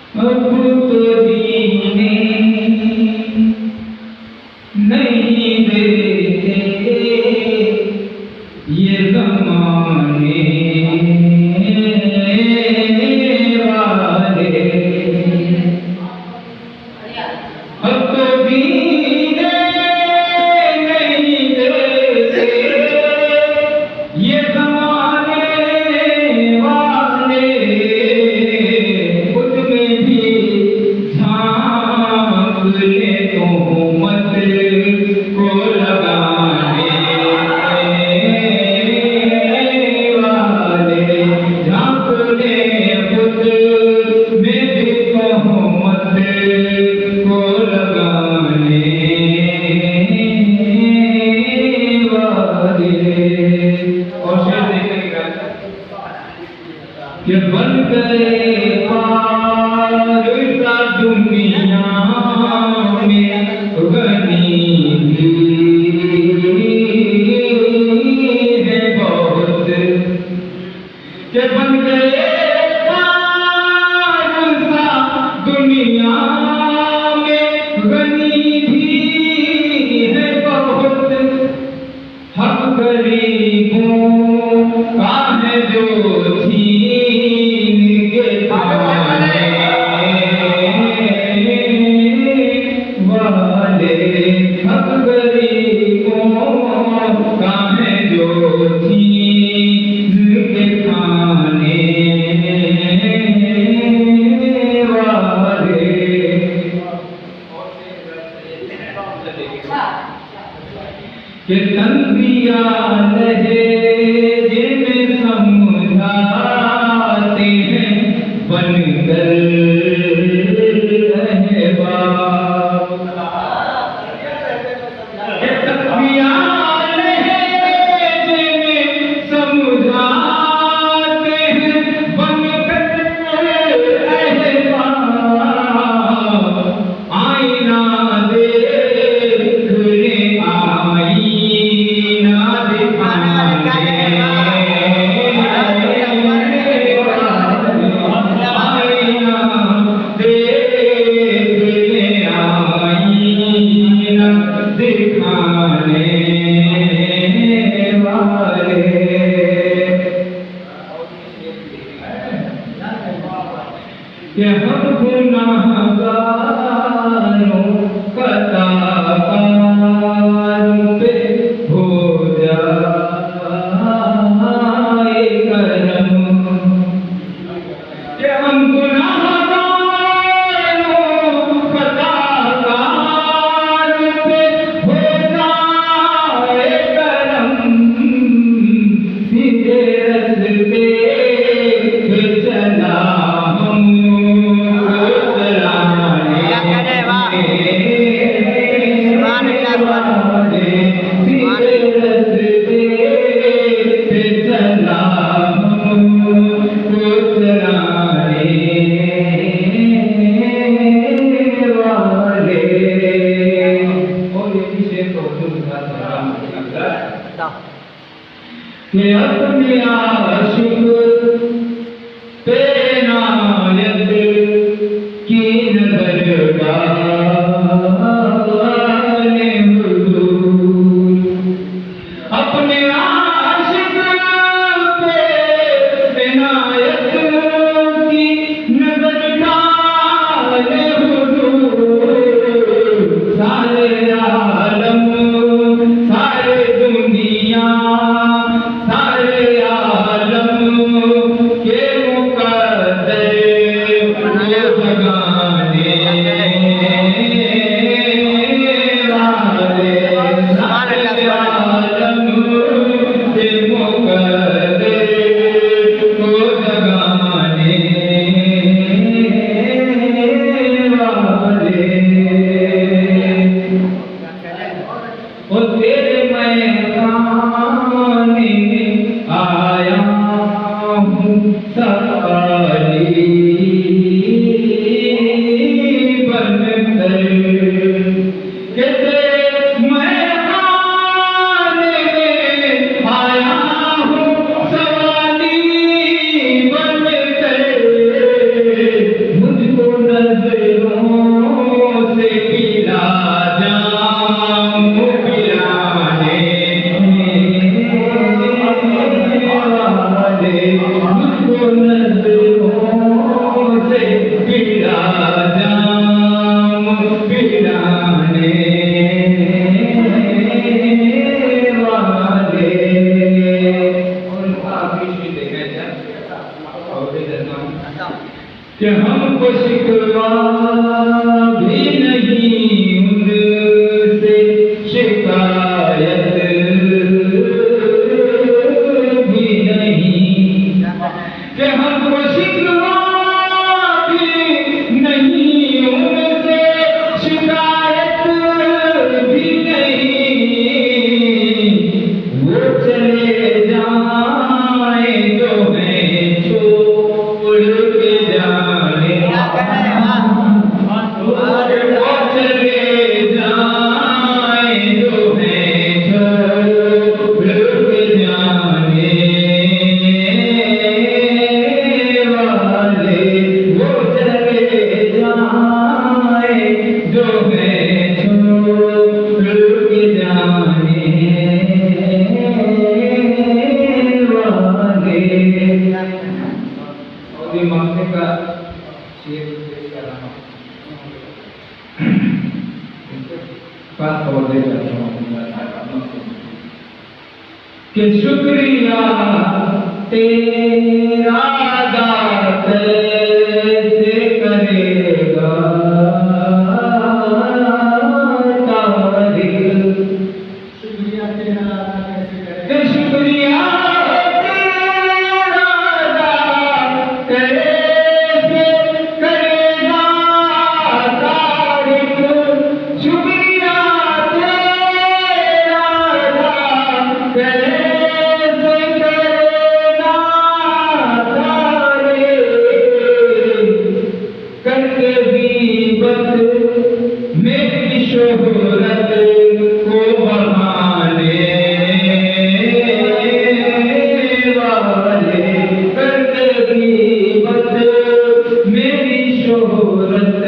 अब तो जीने नहीं देते ये ज़माने वाले, अब तो जीने नहीं देते ये ज़माने वाले, खुद में भी झांक ले तोहमत को लगाने वाले, झांक ले खुद में भी तोहमत को लगाने वाले। और शेर देखने की बात कि बन गए पार सा दुनिया में गनी है बहुत, कि बन गए पार सा दुनिया में गनी भी है बहुत, हक गरीबों का है जो छीन के खाने वाले, हक गरीबों का है जो छीन के खाने वाले। कि तंबिया रहे जिन्हें समझाते हैं बनकर रहबाब, कि तंबिया रहे जिन्हें समझाते हैं बनकर रहबाब, आईना देखने आईना दिखाने वाले। कि हम गुनाहगारों का ताक़ात पे हो जाए करम, कि हम गुनाहगारों का ताक़ात पे हो जाए करम, सीधे रास्ते पे चला कि अपने आशिक पे नायत की नजर डाले हुजूर, अपने आशिक पे नायत की नजर डाले हुजूर, सारे आलम सारे दुनिया सारे आलम कि हमको शिकवा भी नहीं उनसे, शिकायत भी नहीं, कि हमको शिकवा भी नहीं उनसे, शिकायत भी नहीं। वो चले जाए जो है छोड़ के जाने, वो चले जाए जो है छोड़ के जाने वाले, वो चले जाए जो है छोड़ के जाने वाले। और ये मांगने का शेर पेश कर रहा हूँ, खास तौर से करता हूँ कि शुक्रिया तेरा अदा कैसे करेगा तारीख, शुक्रिया तेरा कैसे करेगा, शुक्रिया तेरा अदा कैसे करेगा तारीख, शुक्रिया तेरा अदा कैसे करेगा तारीख, करके गीबत मेरी शोहरत को बढ़ाने वाले, करके गीबत मेरी शोहरत